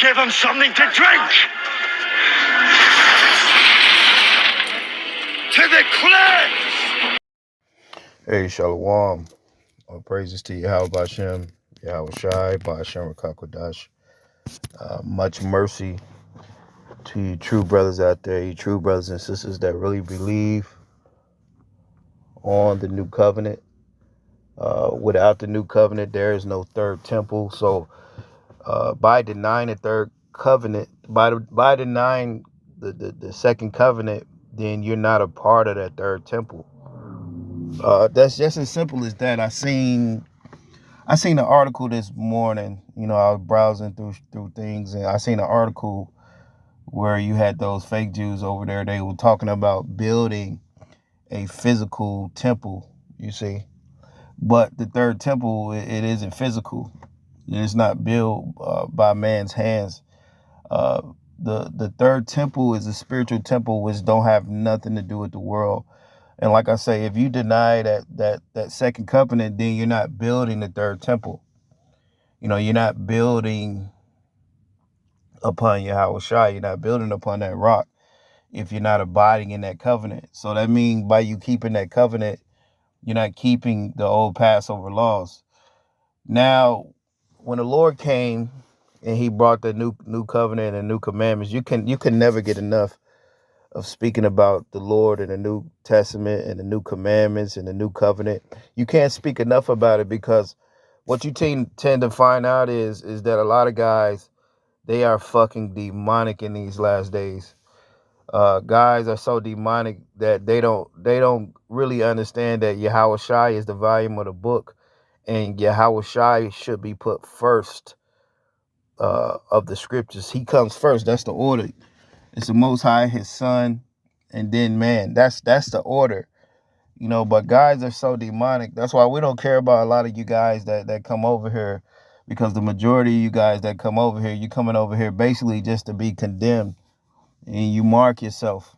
Give them something to drink. To the cleanse. Hey, Shalom. All praises to Yahweh Bashem, Yahweh Shai, Bashem Rakakwadash. Much mercy to you true brothers out there, you true brothers and sisters that really believe on the new covenant. Without the new covenant, there is no third temple. So by denying the third covenant, by denying the second covenant, then you're not a part of that third temple. That's just as simple as that. I seen an article this morning. You know, I was browsing through things, and I seen an article where you had those fake Jews over there. They were talking about building a physical temple, you see. But the third temple, it isn't physical. It's not built by man's hands. The third temple is a spiritual temple which don't have nothing to do with the world. And like I say, if you deny that second covenant, then you're not building the third temple. You know, you're not building upon Yahweh Shai. You're not building upon that rock if you're not abiding in that covenant. So that means by you keeping that covenant, you're not keeping the old Passover laws. Now, when the Lord came and he brought the new covenant and new commandments, you can never get enough of speaking about the Lord and the New Testament and the new commandments and the new covenant. You can't speak enough about it, because what you tend to find out is that a lot of guys, they are fucking demonic in these last days. Guys are so demonic that they don't really understand that Yahweh Shai is the volume of the book, and Yahweh Shai should be put first of the scriptures. He comes first. That's the order. It's the Most High, his son, and then man. That's the order. You know, but guys are so demonic. That's why we don't care about a lot of you guys that come over here, because the majority of you guys that come over here, you coming over here basically just to be condemned, and you mark yourself.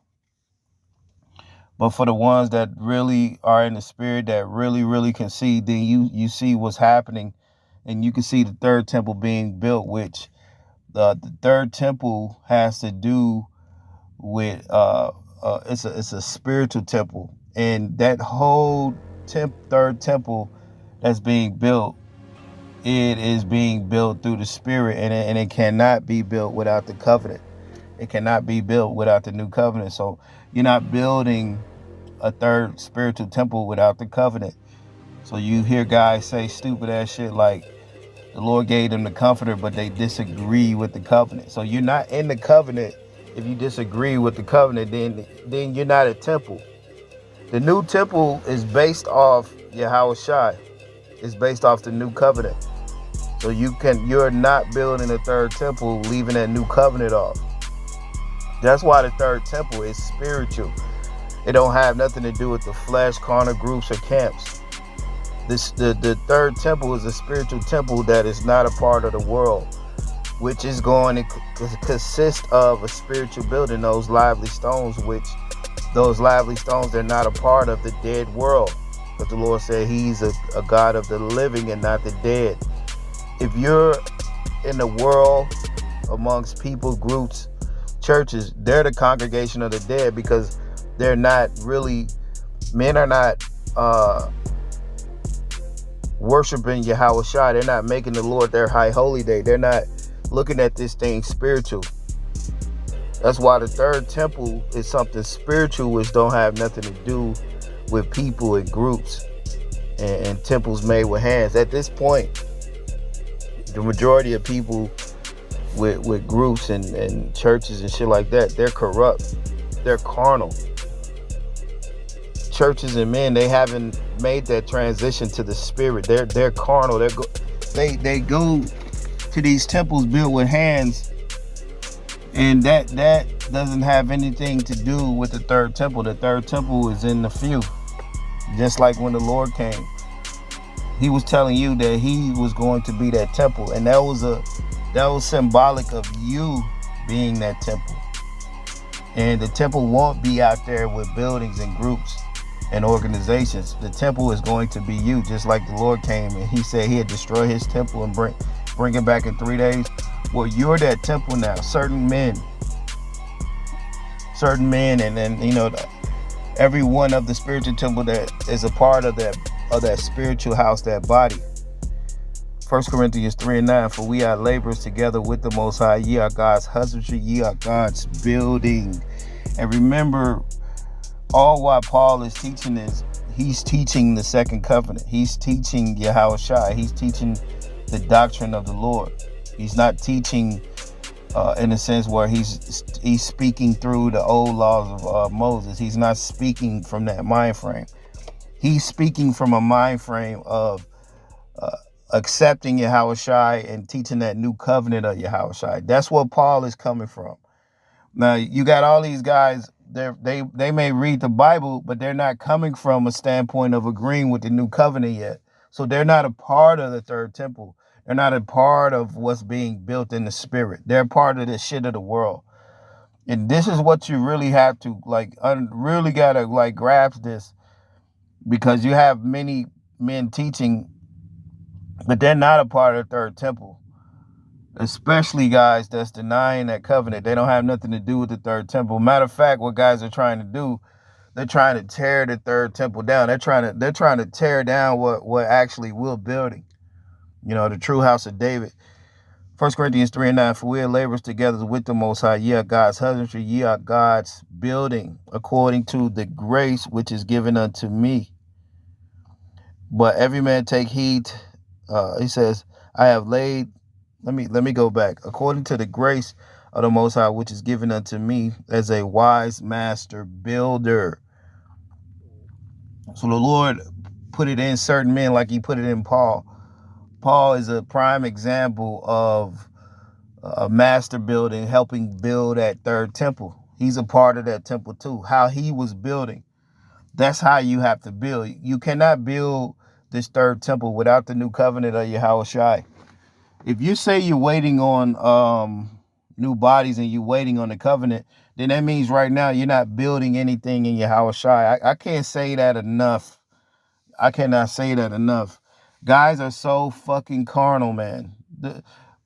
But for the ones that really are in the spirit, that really can see, then you see what's happening, and you can see the third temple being built, which the third temple has to do with it's a spiritual temple, and that whole third temple that's being built, it is being built through the spirit, and it cannot be built without the covenant. It cannot be built without the new covenant. So you're not building a third spiritual temple without the covenant. So you hear guys say stupid ass shit like the Lord gave them the comforter, but they disagree with the covenant. So you're not in the covenant if you disagree with the covenant. Then you're not a temple. The new temple is based off Yahweh Shai. It's based off the new covenant. So you're not building a third temple, leaving that new covenant off. That's why the third temple is spiritual. It don't have nothing to do with the flesh, carnal groups, or camps. The third temple is a spiritual temple that is not a part of the world, which is going to consist of a spiritual building, those lively stones, they're not a part of the dead world. But the Lord said he's a God of the living and not the dead. If you're in the world amongst people, groups, churches, they're the congregation of the dead, because they're not really, men are not worshiping Yahweh Shai. They're not making the Lord their high holy day. They're not looking at this thing spiritual. That's why the third temple is something spiritual, which don't have nothing to do with people and groups and temples made with hands. At this point, the majority of people with groups and churches and shit like that, they're corrupt. They're carnal. Churches and men, they haven't made that transition to the spirit. They're carnal. They go to these temples built with hands, and that doesn't have anything to do with the third temple. The third temple is in the few. Just like when the Lord came, he was telling you that he was going to be that temple, and that was symbolic of you being that temple. And the temple won't be out there with buildings and groups and organizations. The temple is going to be you, just like the Lord came and he said he'd destroy his temple and bring it back in 3 days. Well, you're that temple now. Certain men, and then every one of the spiritual temple that is a part of that spiritual house, that body. 1 Corinthians 3:9, for we are laborers together with the Most High. Ye are God's husbandry, ye are God's building. And remember, all while Paul is teaching is, he's teaching the second covenant. He's teaching Yahushua. He's teaching the doctrine of the Lord. He's not teaching in a sense where he's speaking through the old laws of Moses. He's not speaking from that mind frame. He's speaking from a mind frame of accepting Yahushua and teaching that new covenant of Yahushua. That's what Paul is coming from. Now, you got all these guys, they may read the Bible, but they're not coming from a standpoint of agreeing with the new covenant yet. So they're not a part of the third temple. They're not a part of what's being built in the spirit. They're part of the shit of the world. And this is what you really have to really gotta grasp this, because you have many men teaching, but they're not a part of the third temple. Especially guys that's denying that covenant. They don't have nothing to do with the third temple. Matter of fact, what guys are trying to do, they're trying to tear the third temple down. They're trying to tear down what actually we're building. The true house of David. 1 Corinthians 3:9, for we are laborers together with the Most High. Ye are God's husbandry, ye are God's building, according to the grace which is given unto me. But every man take heed. He says, I have laid. Let me go back. According to the grace of the Most High, which is given unto me as a wise master builder. So the Lord put it in certain men like he put it in Paul. Paul is a prime example of a master building, helping build that third temple. He's a part of that temple too. How he was building. That's how you have to build. You cannot build this third temple without the new covenant of Yahushua. If you say you're waiting on new bodies and you're waiting on the covenant, then that means right now you're not building anything in Yahushua. I can't say that enough. I cannot say that enough. Guys are so fucking carnal, man.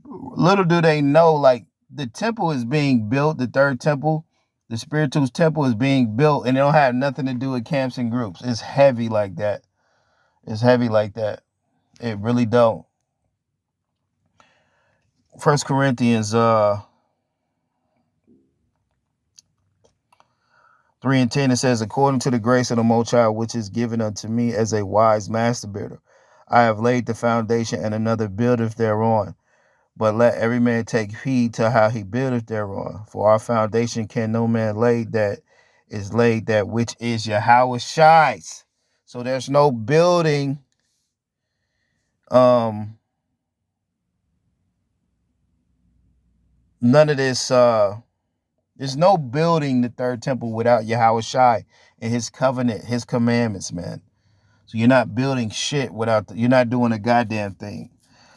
Little do they know, the temple is being built, the third temple, the spiritual temple is being built, and it don't have nothing to do with camps and groups. It's heavy like that. It's heavy like that. It really don't. 1 Corinthians 3:10, it says, according to the grace of the Most High, which is given unto me as a wise master builder, I have laid the foundation, and another buildeth thereon. But let every man take heed to how he buildeth thereon. For our foundation can no man lay that is laid that which is Yahushai's. So there's no building none of this there's no building the third temple without Yahushua and his covenant, his commandments, man. So you're not building shit without you're not doing a goddamn thing.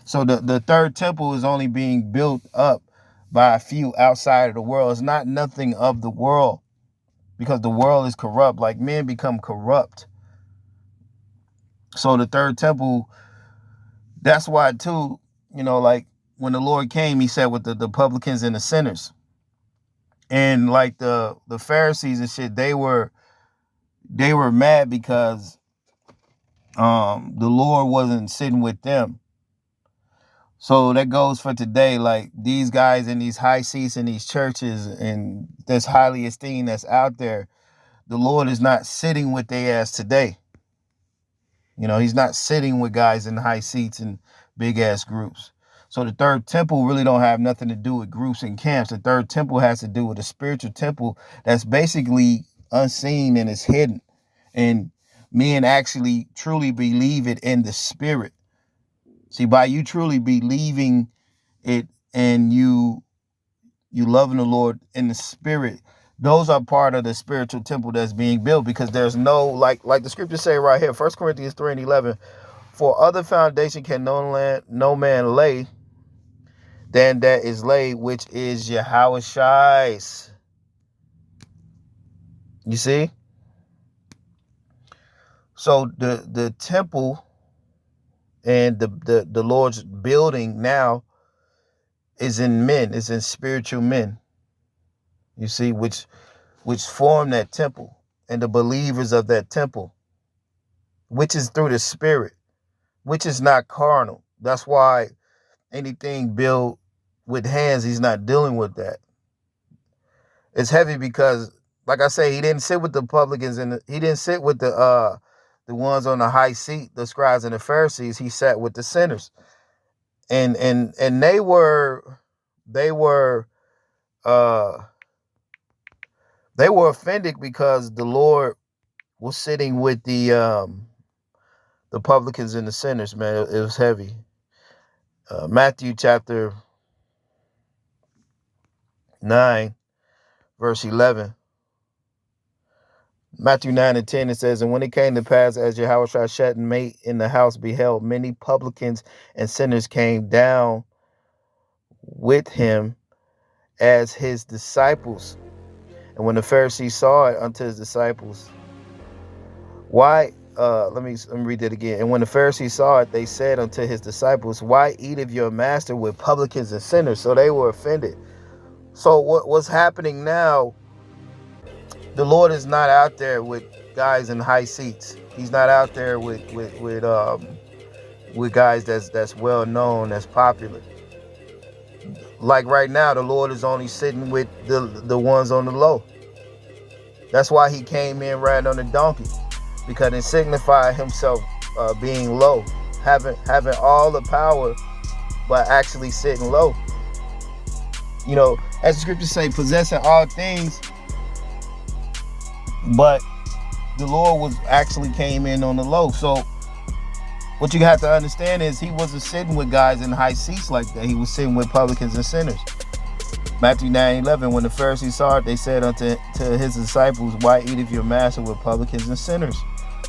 So the third temple is only being built up by a few outside of the world. It's not nothing of the world, because the world is corrupt. Like, men become corrupt. So the third temple, that's why too, when the Lord came, he said with the publicans and the sinners. And the Pharisees and shit, they were mad because the Lord wasn't sitting with them. So that goes for today. These guys in these high seats in these churches and that's highly esteemed that's out there, the Lord is not sitting with their ass today. He's not sitting with guys in high seats and big ass groups. So the third temple really don't have nothing to do with groups and camps. The third temple has to do with a spiritual temple that's basically unseen and is hidden. And men actually truly believe it in the spirit. See, by you truly believing it and you loving the Lord in the spirit, those are part of the spiritual temple that's being built, because there's no, like the scriptures say right here, 1 Corinthians 3:11, for other foundation can no man lay than that is laid, which is Yahushua's. You see? So the temple And the Lord's building now is in men, is in spiritual men, you see, which form that temple, and the believers of that temple, which is through the Spirit, which is not carnal. That's why anything built with hands, he's not dealing with that. It's heavy because, like I say, he didn't sit with the publicans and he didn't sit with the ones on the high seat, the scribes and the Pharisees. He sat with the sinners, and they were uh offended because the Lord was sitting with the publicans and the sinners. Man, it was heavy. Matthew chapter 9, verse 11. Matthew 9 and 10, it says, and when it came to pass, as Yahushua sat and mate in the house, beheld, many publicans and sinners came down with him as his disciples. And when the Pharisees saw it unto his disciples, why, let me read that again. And when the Pharisees saw it, they said unto his disciples, why eateth your master with publicans and sinners? So they were offended. So what's happening now, the Lord is not out there with guys in high seats. He's not out there with guys that's well known, that's popular. Like right now, the Lord is only sitting with the ones on the low. That's why he came in riding on the donkey, because it signified himself being low, having all the power, but actually sitting low. You know, as the scriptures say, possessing all things, but the Lord was actually came in on the low. So what you have to understand is he wasn't sitting with guys in high seats like that. He was sitting with publicans and sinners. Matthew 9:11, when the Pharisees saw it, they said unto his disciples, why eateth your master with publicans and sinners?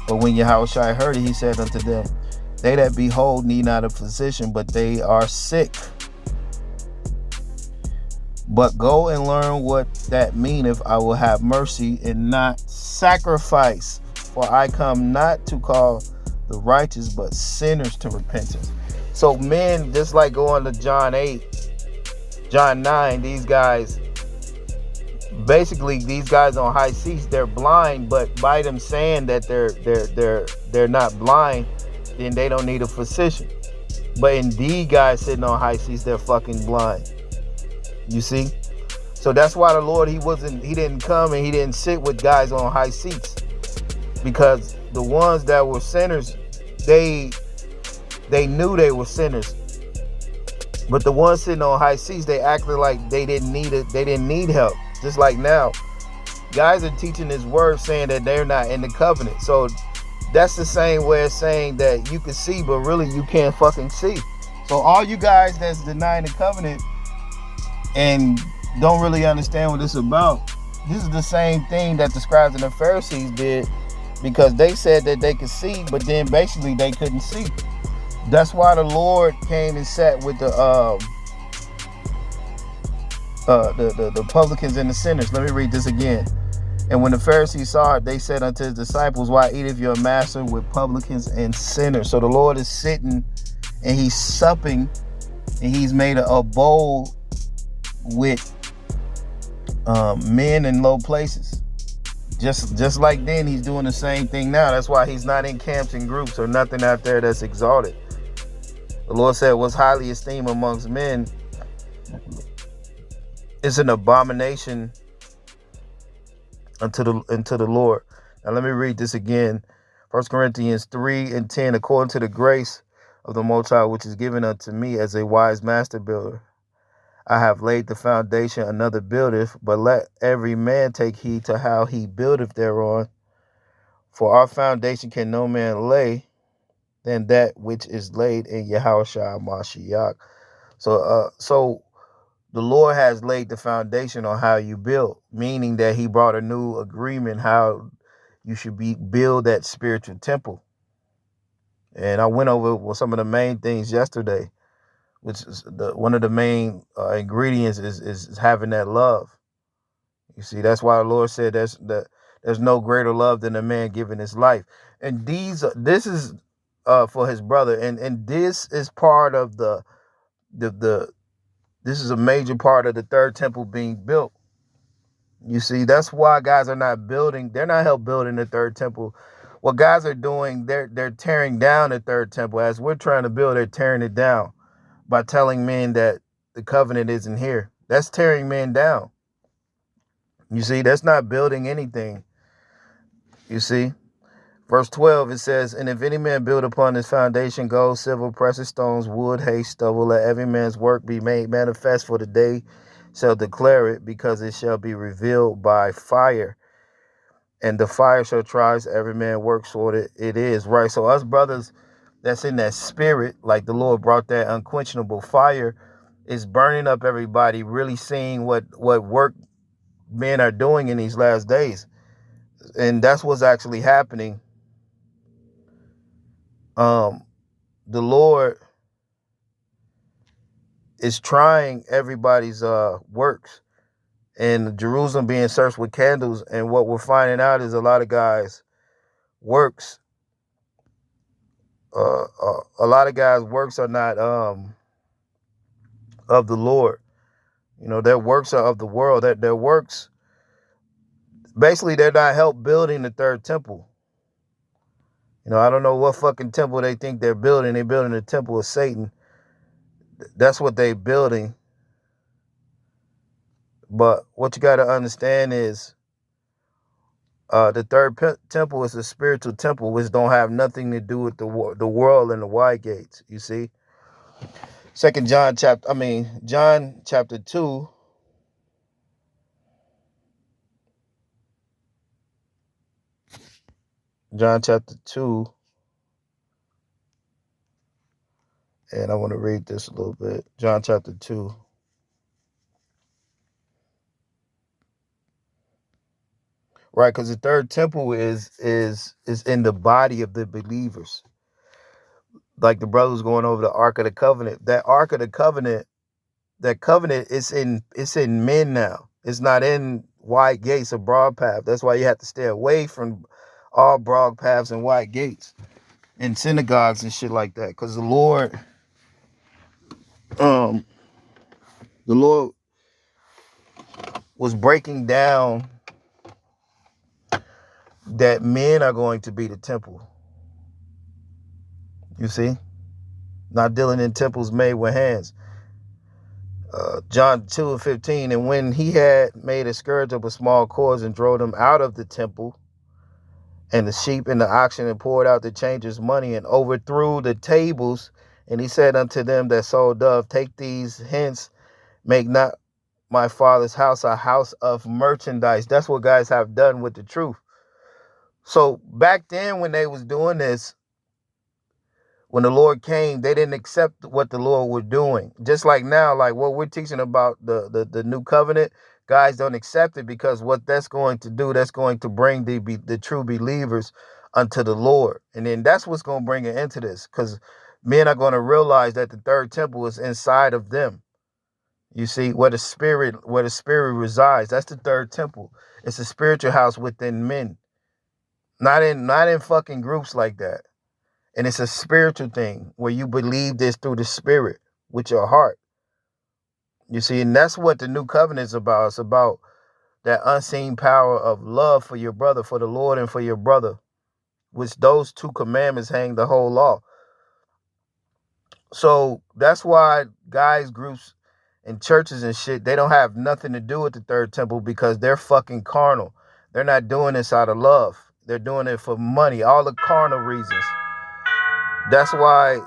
But when Yahushua heard it, he said unto them, they that be whole need not a physician, but they are sick. But go and learn what that meaneth, I will have mercy and not sacrifice. For I come not to call the righteous, but sinners to repentance. So men, just like going to John 8, John 9, these guys, basically these guys on high seats, they're blind, but by them saying that they're not blind, then they don't need a physician. But indeed, guys sitting on high seats, they're fucking blind. You see? So that's why the Lord, he didn't come and he didn't sit with guys on high seats, because the ones that were sinners, they knew they were sinners. But the ones sitting on high seats, they acted like they didn't need it. They didn't need help. Just like now, guys are teaching this word saying that they're not in the covenant. So that's the same way of saying that you can see, but really you can't fucking see. So all you guys that's denying the covenant and don't really understand what it's about, this is the same thing that the scribes and the Pharisees did, because they said that they could see, but then basically they couldn't see. That's why the Lord came and sat with the publicans and the sinners. Let me read this again. And when the Pharisees saw it, they said unto his disciples, why eateth your master with publicans and sinners? So the Lord is sitting and he's supping, and he's made a bowl with men in low places. Just like then, he's doing the same thing now. That's why he's not in camps and groups or nothing out there that's exalted. The Lord said, what's highly esteemed amongst men is an abomination unto the Lord. Now let me read this again. 1 Corinthians 3:10, according to the grace of the Most High, which is given unto me as a wise master builder, I have laid the foundation, another buildeth, but let every man take heed to how he buildeth thereon. For our foundation can no man lay than that which is laid in Yahushua Mashiach. So the Lord has laid the foundation on how you build, meaning that he brought a new agreement how you should build that spiritual temple. And I went over some of the main things yesterday, which is one of the main ingredients is having that love. You see, that's why the Lord said there's no greater love than a man giving his life. And this is for his brother. And this is part of the this is a major part of the third temple being built. You see, that's why guys are not building. They're not help building the third temple. What guys are doing, they're tearing down the third temple. As we're trying to build, they're tearing it down by telling men that the covenant isn't here. That's tearing men down. You see, that's not building anything. You see, verse 12, it says, and if any man build upon this foundation gold, silver, precious stones, wood, hay, stubble, let every man's work be made manifest, for the day shall declare it, because it shall be revealed by fire. And the fire shall try every man works what it is. Right. So us brothers that's in that spirit, like the Lord brought that unquenchable fire, is burning up everybody, really seeing what work men are doing in these last days. And that's what's actually happening. The Lord is trying everybody's works. And Jerusalem being searched with candles. And what we're finding out is a lot of guys' works. A lot of guys' works are not of the Lord. You know, their works are of the world. Their works, basically, they're not help building the third temple. You know, I don't know what fucking temple they think they're building. They're building the temple of Satan. That's what they're building. But what you got to understand is the third temple is a spiritual temple, which don't have nothing to do with the world and the wide gates. You see, John chapter 2. John chapter 2. And I want to read this a little bit. John chapter 2. Right, because the third temple is in the body of the believers. Like the brothers going over the Ark of the Covenant. That Ark of the Covenant, that covenant it's in men now. It's not in wide gates or broad paths. That's why you have to stay away from all broad paths and wide gates and synagogues and shit like that. Because the Lord was breaking down that men are going to be the temple. You see? Not dealing in temples made with hands. John 2:15, and when he had made a scourge of a small cords and drove them out of the temple, and the sheep and the oxen, and poured out the changers' money, and overthrew the tables, and he said unto them that sold doves, take these hence, make not my father's house a house of merchandise. That's what guys have done with the truth. So back then when they was doing this, when the Lord came, they didn't accept what the Lord was doing. Just like now, like what we're teaching about the new covenant, guys don't accept it, because what that's going to do, that's going to bring the true believers unto the Lord. And then that's what's going to bring it into this, because men are going to realize that the third temple is inside of them. You see, where the spirit resides, that's the third temple. It's a spiritual house within men. Not in fucking groups like that. And it's a spiritual thing where you believe this through the spirit with your heart. You see, and that's what the new covenant is about. It's about that unseen power of love for your brother, for the Lord and for your brother, which those two commandments hang the whole law. So that's why guys, groups, and churches and shit, they don't have nothing to do with the third temple, because they're fucking carnal. They're not doing this out of love. They're doing it for money, all the carnal reasons. That's why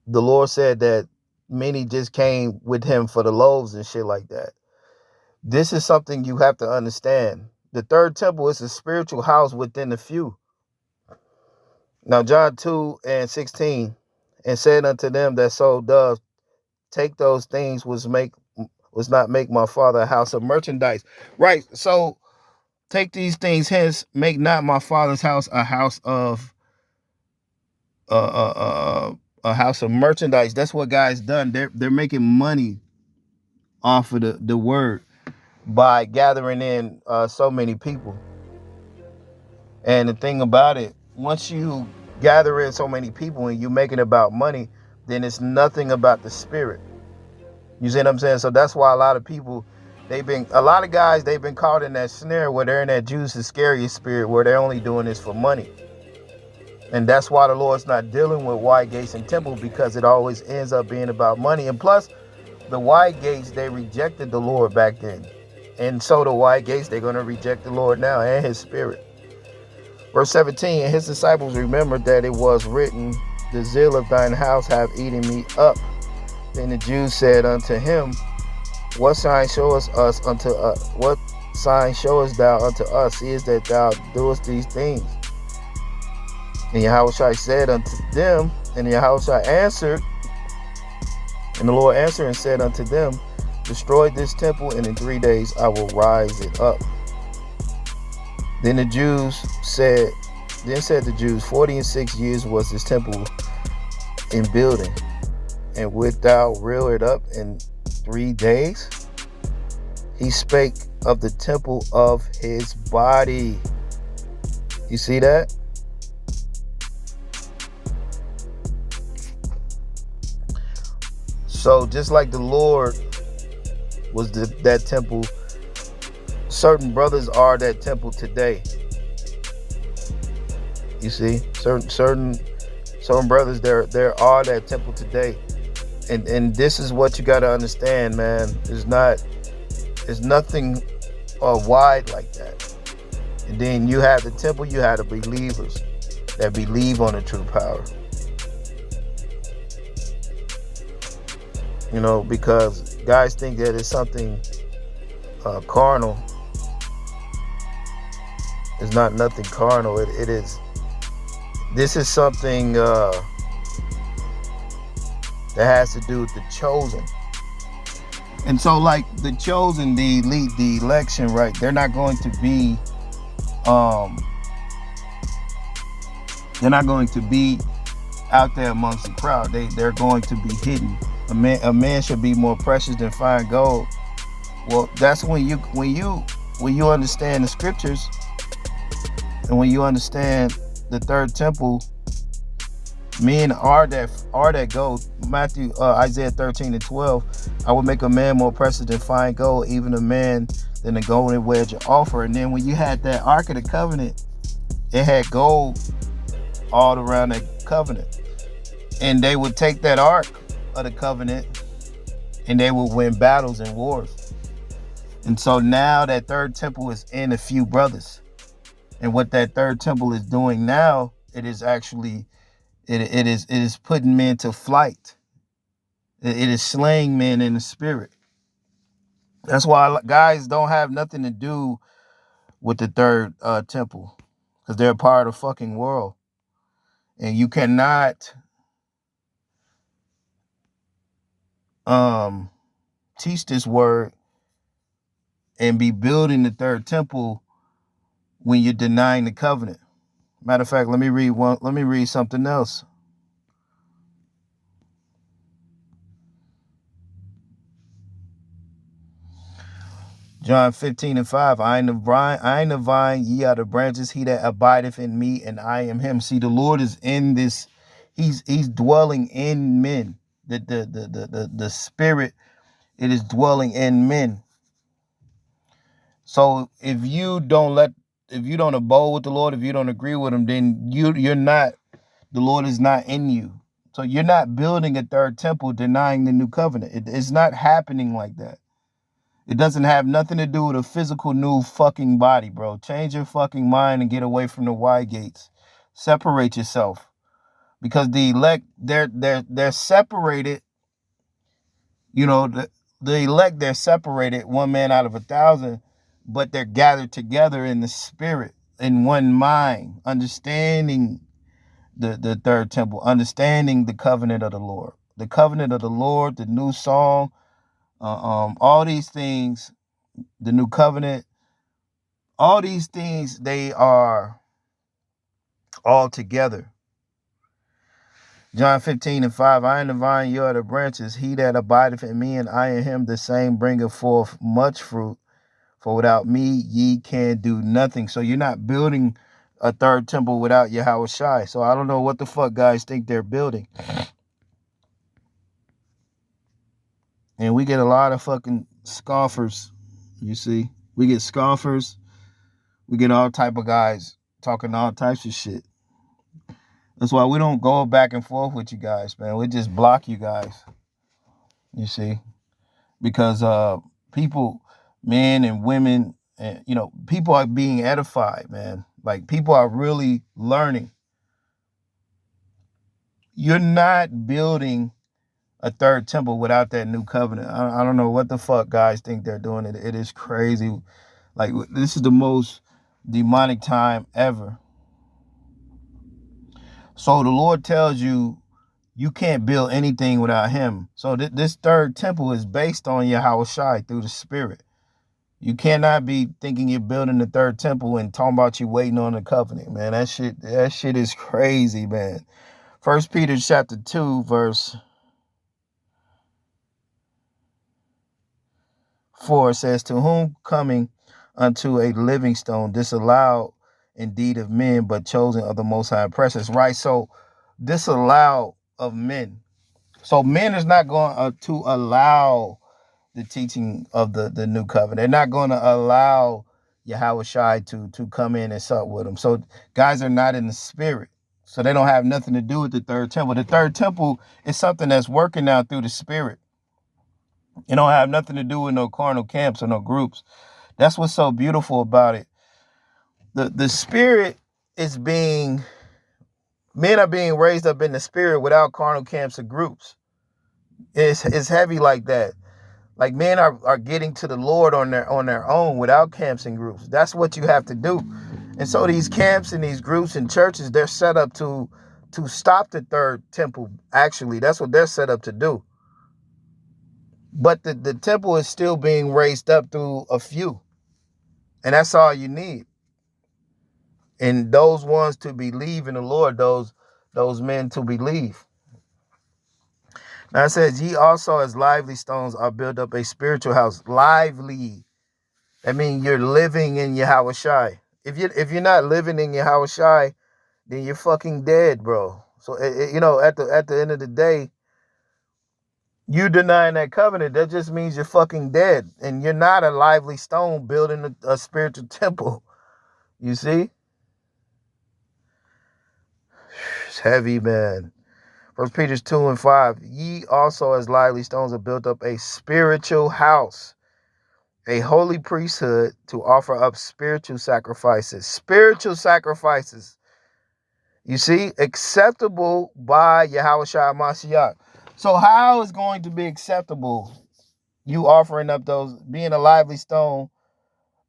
the Lord said that many just came with him for the loaves and shit like that. This is something you have to understand. The third temple is a spiritual house within the few. Now John 2:16, and said unto them that sold doves, take those things was not make my father a house of merchandise. Right. So take these things hence, make not my father's house a house of a house of merchandise. That's what guys done. They're making money off of the word by gathering in so many people. And the thing about it, once you gather in so many people and you make it about money, then it's nothing about the spirit. You see what I'm saying? So that's why a lot of people, a lot of guys, they've been caught in that snare where they're in that Judas Iscariot spirit where they're only doing this for money. And that's why the Lord's not dealing with wide gates and temple, because it always ends up being about money. And plus, the wide gates, they rejected the Lord back then. And so the wide gates, they're going to reject the Lord now and his spirit. Verse 17, and his disciples remembered that it was written, the zeal of thine house have eaten me up. Then the Jews said unto him, what sign showest thou unto us, seest that thou doest these things? And Yahushua said unto them, and Yahushua answered, and the Lord answered and said unto them, destroy this temple, and in 3 days I will rise it up. Then the Jews said, the Jews, 46 years was this temple in building, and wilt thou rear it up in 3 days? He spake of the temple of his body. You see that? So just like the Lord was that temple, certain brothers are that temple today. You see, certain brothers, there are that temple today, and this is what you got to understand, man. There's nothing wide like that. And then you have the temple, you have the believers that believe on the true power. You know, because guys think that it's something carnal. It's not nothing carnal. It is. This is something that has to do with the chosen. And so, like the chosen, the elite, the election, right? They're not going to be, out there amongst the crowd. They're going to be hidden. A man should be more precious than fine gold. Well, that's when you understand the scriptures, and when you understand the third temple, men are that gold. Isaiah 13:12. I will make a man more precious than fine gold, even a man than a golden wedge of offer. And then when you had that Ark of the Covenant, it had gold all around that covenant, and they would take that Ark of the Covenant and they will win battles and wars. And so now that third temple is in a few brothers, and what that third temple is doing now, it is actually it is putting men to flight. It is slaying men in the spirit. That's why guys don't have nothing to do with the third temple, because they're a part of the fucking world, and you cannot teach this word and be building the third temple when you're denying the covenant. Matter of fact, let me read something else. John 15:5. I am the vine, ye are the branches, he that abideth in me, and I am him. See, the Lord is in this, he's dwelling in men. The spirit, it is dwelling in men. So if you don't abode with the Lord, if you don't agree with him, then you're not, the Lord is not in you. So you're not building a third temple denying the new covenant. It's not happening like that. It doesn't have nothing to do with a physical new fucking body, bro. Change your fucking mind and get away from the wide gates. Separate yourself. Because the elect, they're separated. You know, the elect, they're separated, one man out of 1,000, but they're gathered together in the spirit, in one mind, understanding the third temple, understanding the covenant of the Lord. The covenant of the Lord, the new song, all these things, the new covenant, all these things, they are all together. John 15:5, I am the vine, you are the branches. He that abideth in me, and I in him, the same bringeth forth much fruit. For without me, ye can do nothing. So you're not building a third temple without Yahweh Shai. So I don't know what the fuck guys think they're building. And we get a lot of fucking scoffers, you see. We get scoffers. We get all type of guys talking all types of shit. That's why we don't go back and forth with you guys, man. We just block you guys, you see. Because people, men and women, and people are being edified, man. Like, people are really learning. You're not building a third temple without that new covenant. I don't know what the fuck guys think they're doing. It is crazy. Like, this is the most demonic time ever. So the Lord tells you you can't build anything without him. So this third temple is based on Yahweh Shai through the Spirit. You cannot be thinking you're building the third temple and talking about you waiting on the covenant, man. That shit is crazy, man. 1 Peter chapter 2, verse 4 says, to whom coming unto a living stone, disallowed indeed of men, but chosen of the Most High and precious. Right? So disallowed of men. So men is not going to allow the teaching of the new covenant. They're not going to allow Yahweh Shai to come in and sup with them. So guys are not in the spirit. So they don't have nothing to do with the third temple. The third temple is something that's working now through the spirit. It don't have nothing to do with no carnal camps or no groups. That's what's so beautiful about it. The spirit is men are being raised up in the spirit without carnal camps or groups. It's heavy like that. Like, men are getting to the Lord on their own without camps and groups. That's what you have to do. And so these camps and these groups and churches, they're set up to stop the third temple. Actually, that's what they're set up to do. But the temple is still being raised up through a few. And that's all you need. And those ones to believe in the Lord, those men to believe. Now it says, ye also as lively stones are built up a spiritual house. Lively. I mean, you're living in Yahweh Shai. If you're not living in Yahweh Shai, then you're fucking dead, bro. So at the end of the day, you denying that covenant, that just means you're fucking dead. And you're not a lively stone building a spiritual temple. You see? It's heavy, man. 1 Peter 2:5, ye also as lively stones are built up a spiritual house, a holy priesthood, to offer up spiritual sacrifices. Spiritual sacrifices. You see, acceptable by Yahweh Shai Mashiach. So how is going to be acceptable? You offering up those, being a lively stone,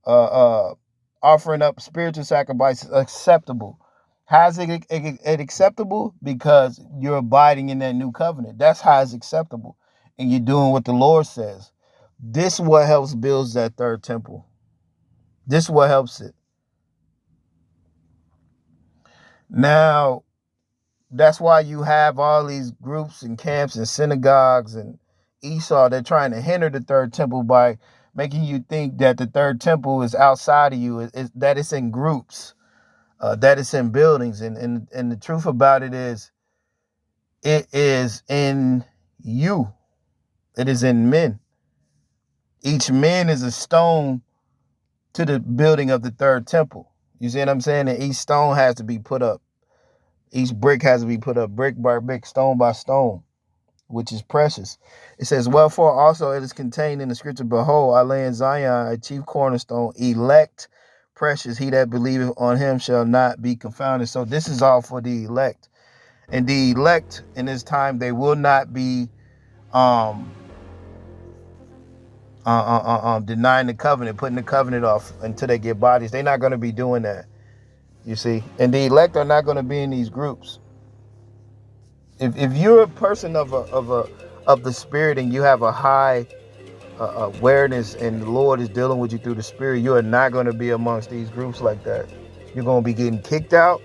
offering up spiritual sacrifices, acceptable. How's it acceptable? Because you're abiding in that new covenant. That's how it's acceptable. And you're doing what the Lord says. This is what helps build that third temple. This is what helps it. Now, that's why you have all these groups and camps and synagogues and Esau. They're trying to hinder the third temple by making you think that the third temple is outside of you, that it's in groups. That it's in buildings, and the truth about it is in you. It is in men. Each man is a stone to the building of the third temple. You see what I'm saying? And each stone has to be put up. Each brick has to be put up, brick by brick, stone by stone, which is precious. It says, wherefore also it is contained in the scripture, behold, I lay in Zion a chief cornerstone, elect, precious, he that believeth on him shall not be confounded. So this is all for the elect. And the elect in this time, they will not be denying the covenant, putting the covenant off until they get bodies. They're not going to be doing that, you see. And the elect are not going to be in these groups. If you're a person of the spirit and you have a high awareness and the Lord is dealing with you through the spirit, you are not going to be amongst these groups like that. You're going to be getting kicked out,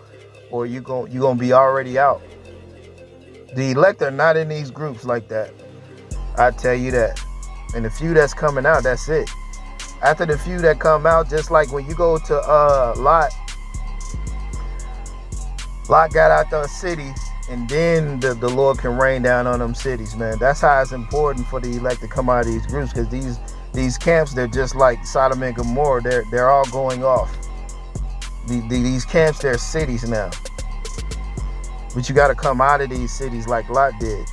or you're going to be already out. The elect are not in these groups like that. I tell you that. And the few that's coming out, that's it. After the few that come out, just like when you go to Lot got out the city, and then the Lord can rain down on them cities, man. That's how it's important for the elect to come out of these groups, because these camps, they're just like Sodom and Gomorrah. They're all going off. These camps, they're cities now. But you got to come out of these cities like Lot did.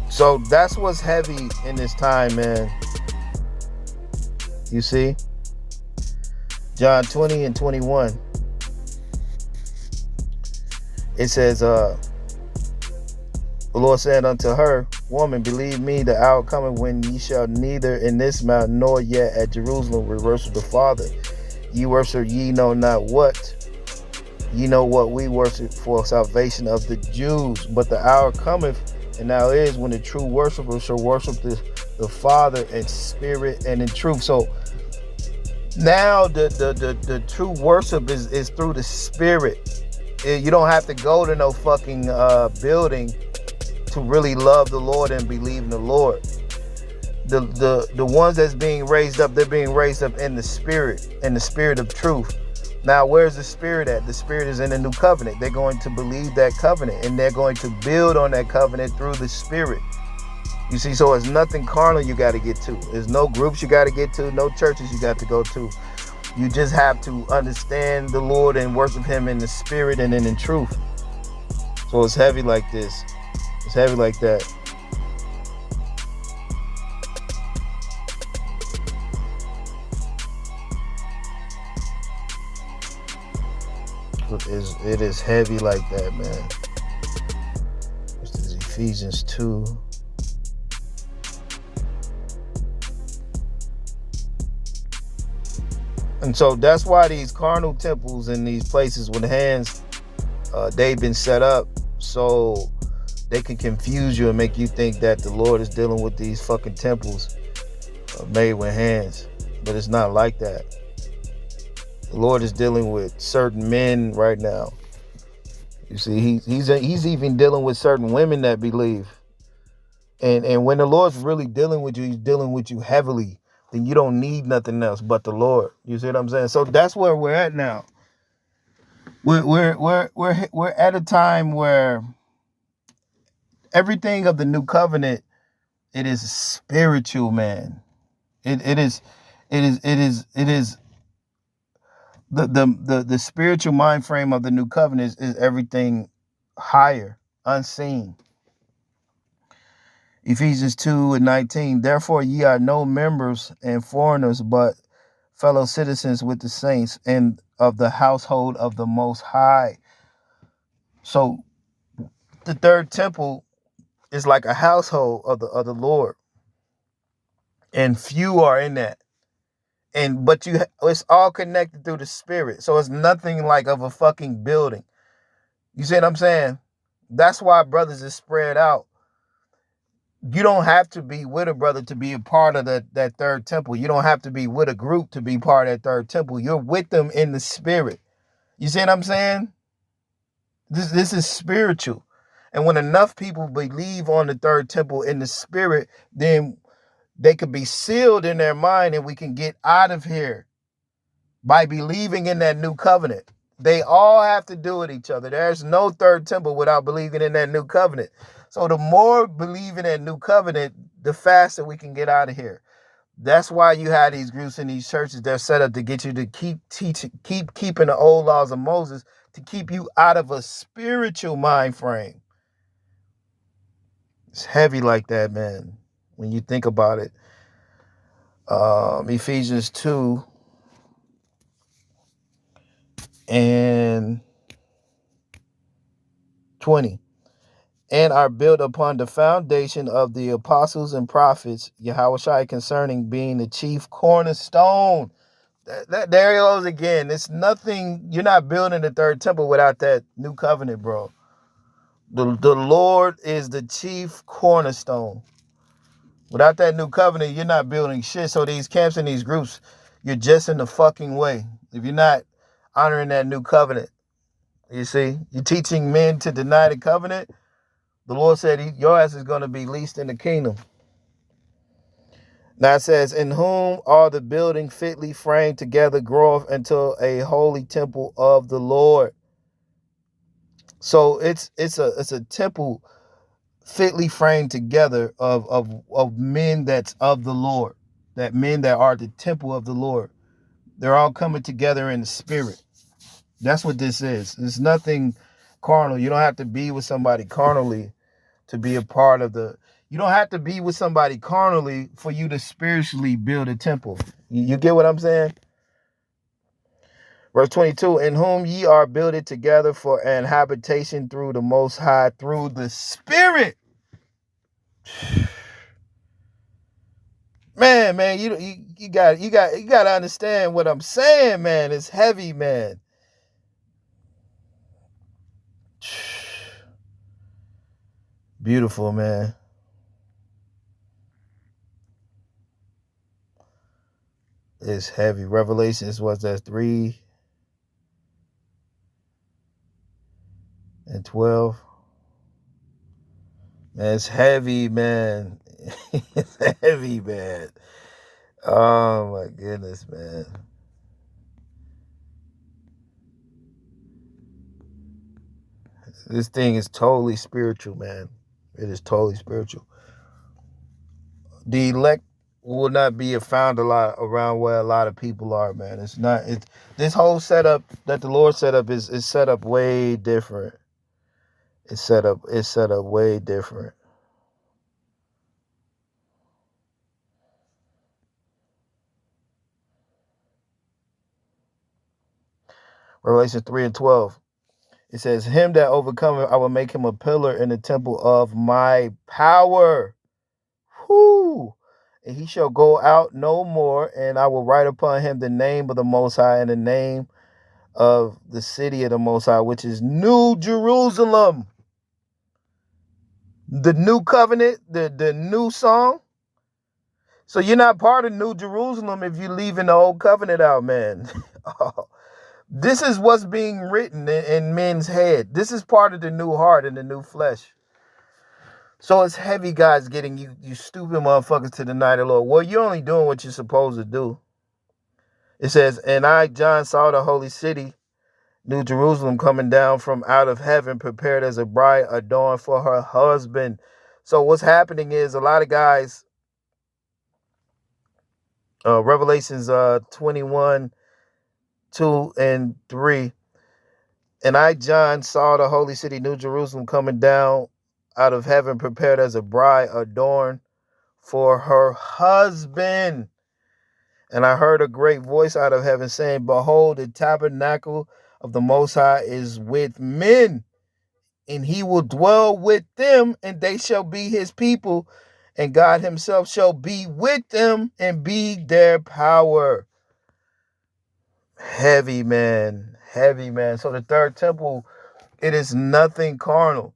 So that's what's heavy in this time, man. You see? John 20 and 21. It says, the Lord said unto her, Woman, believe me, the hour coming when ye shall neither in this mountain nor yet at Jerusalem worship the Father. Ye worship ye know not what. Ye know what we worship for salvation of the Jews. But the hour cometh, and now is, when the true worshipers shall worship the Father in spirit and in truth. So now the true worship is through the Spirit. You don't have to go to no fucking building to really love the Lord and believe in the Lord. The ones that's being raised up, they're being raised up in the Spirit of truth. Now, where's the Spirit at? The Spirit is in the new covenant. They're going to believe that covenant, and they're going to build on that covenant through the Spirit. You see, so it's nothing carnal you got to get to. There's no groups you got to get to, no churches you got to go to. You just have to understand the Lord and worship Him in the Spirit and in truth. So it's heavy like this. It's heavy like that. It is heavy like that, man. This is Ephesians 2. And so that's why these carnal temples in these places with hands, they've been set up so they can confuse you and make you think that the Lord is dealing with these fucking temples made with hands. But it's not like that. The Lord is dealing with certain men right now. You see, he's even dealing with certain women that believe. And when the Lord's really dealing with you, He's dealing with you heavily. Then you don't need nothing else but the Lord. You see what I'm saying? So that's where we're at now. We're at a time where everything of the new covenant, it is spiritual, man. It is the spiritual mind frame of the new covenant is everything higher, unseen. Ephesians 2 and 19. Therefore ye are no members and foreigners, but fellow citizens with the saints and of the household of the Most High. So the third temple is like a household of the Lord, and few are in that. But it's all connected through the Spirit. So it's nothing like of a fucking building. You see what I'm saying? That's why brothers is spread out. You don't have to be with a brother to be a part of that third temple. You don't have to be with a group to be part of that third temple. You're with them in the Spirit. You see what I'm saying? This is spiritual. And when enough people believe on the third temple in the Spirit, then they could be sealed in their mind and we can get out of here by believing in that new covenant. They all have to do with each other. There's no third temple without believing in that new covenant. So the more believe in that new covenant, the faster we can get out of here. That's why you have these groups in these churches. They're set up to get you to keep keeping the old laws of Moses, to keep you out of a spiritual mind frame. It's heavy like that, man, when you think about it. Ephesians 2 and 20. And are built upon the foundation of the apostles and prophets, Yahushua concerning being the chief cornerstone. There he goes again. It's nothing. You're not building the third temple without that new covenant, bro. The Lord is the chief cornerstone. Without that new covenant, you're not building shit. So these camps and these groups, you're just in the fucking way. If you're not honoring that new covenant, You see, you teaching men to deny the covenant. The Lord said, your ass is going to be least in the kingdom. Now it says, in whom all the building fitly framed together groweth until a holy temple of the Lord. So it's a temple fitly framed together of men that's of the Lord, that men that are the temple of the Lord. They're all coming together in the spirit. That's what this is. It's nothing carnal. You don't have to be with somebody carnally to be a part of the. You don't have to be with somebody carnally for you to spiritually build a temple. You get what I'm saying? Verse 22, in whom ye are builded together for an habitation through the Most High, through the Spirit. Man, you got to understand what I'm saying, man. It's heavy, man. Beautiful, man. It's heavy. Revelations, what's that, 3 and 12? Man, it's heavy, man. It's heavy, man. Oh, my goodness, man. This thing is totally spiritual, man. It is totally spiritual. The elect will not be found a lot around where a lot of people are, man. It's not. It's this whole setup that the Lord set up is set up way different. It's set up way different. Revelation 3 and 12. It says, him that overcometh, I will make him a pillar in the temple of my power. Whoo! And he shall go out no more, and I will write upon him the name of the Most High and the name of the city of the Most High, which is New Jerusalem. The new covenant, the new song. So you're not part of New Jerusalem if you're leaving the old covenant out, man. This is what's being written in men's head. This is part of the new heart and the new flesh. So it's heavy, guys, getting you stupid motherfuckers to deny the Lord. Well, you're only doing what you're supposed to do. It says, and I, John, saw the holy city, New Jerusalem, coming down from out of heaven, prepared as a bride adorned for her husband. So what's happening is a lot of guys, Revelations 21, 2 and 3. And I, John, saw the holy city, New Jerusalem, coming down out of heaven, prepared as a bride adorned for her husband. And I heard a great voice out of heaven saying, behold, the tabernacle of the Most High is with men, and he will dwell with them, and they shall be his people, and God himself shall be with them and be their power. Heavy, man. Heavy, man. So the third temple, it is nothing carnal.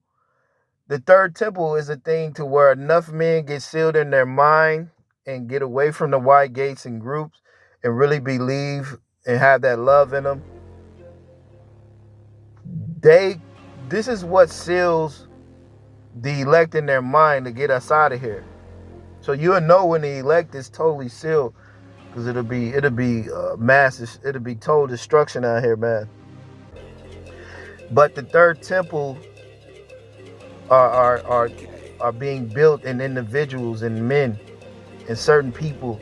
The third temple is a thing to where enough men get sealed in their mind and get away from the wide gates and groups and really believe and have that love in them. This is what seals the elect in their mind to get us out of here. So you'll know when the elect is totally sealed, because it'll be mass, it'll be total destruction out here, man. But the third temple are being built in individuals and men and certain people.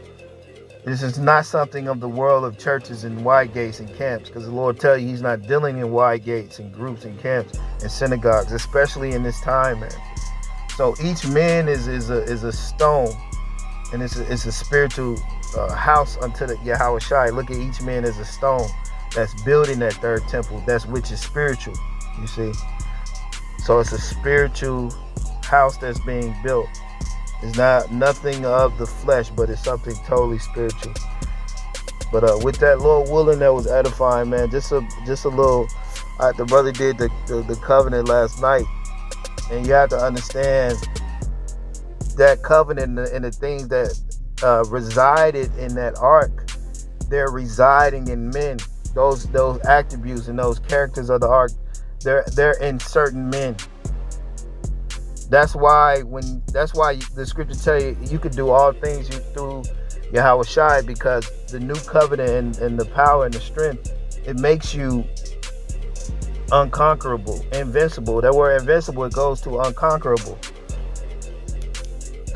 This is not something of the world of churches and wide gates and camps, because the Lord tell you he's not dealing in wide gates and groups and camps and synagogues, especially in this time, man. So each man is a stone, and it's a spiritual house unto the Yahweh Shai. Look at each man as a stone that's building that third temple, which is spiritual, you see. So it's a spiritual house that's being built. It's nothing of the flesh, but it's something totally spiritual. But with that, Lord willing, that was edifying, man. Just a little. The brother did the covenant last night, and you have to understand that covenant and the things that resided in that ark. They're residing in men. Those attributes and those characters of the ark They're in certain men. That's why the scripture tell you you could do all things through Yahweh Shai, because the new covenant and the power and the strength, it makes you unconquerable, invincible. That word invincible, it goes to unconquerable.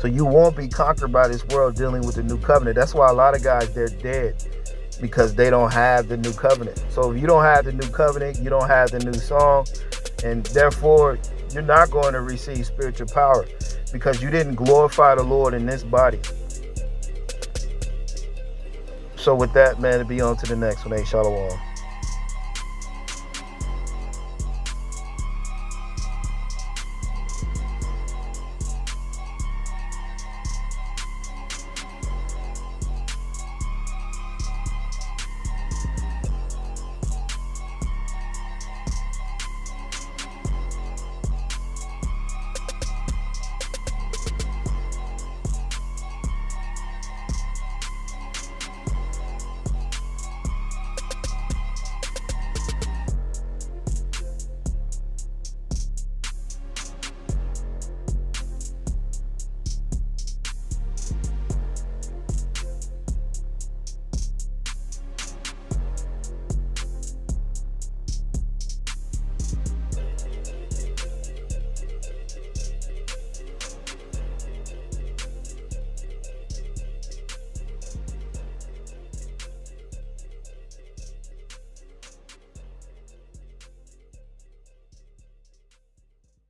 So you won't be conquered by this world dealing with the new covenant. That's why a lot of guys, they're dead, because they don't have the new covenant. So if you don't have the new covenant, you don't have the new song, and therefore you're not going to receive spiritual power, because you didn't glorify the Lord in this body. So with that, man, to be on to the next one. Hey, Shalom.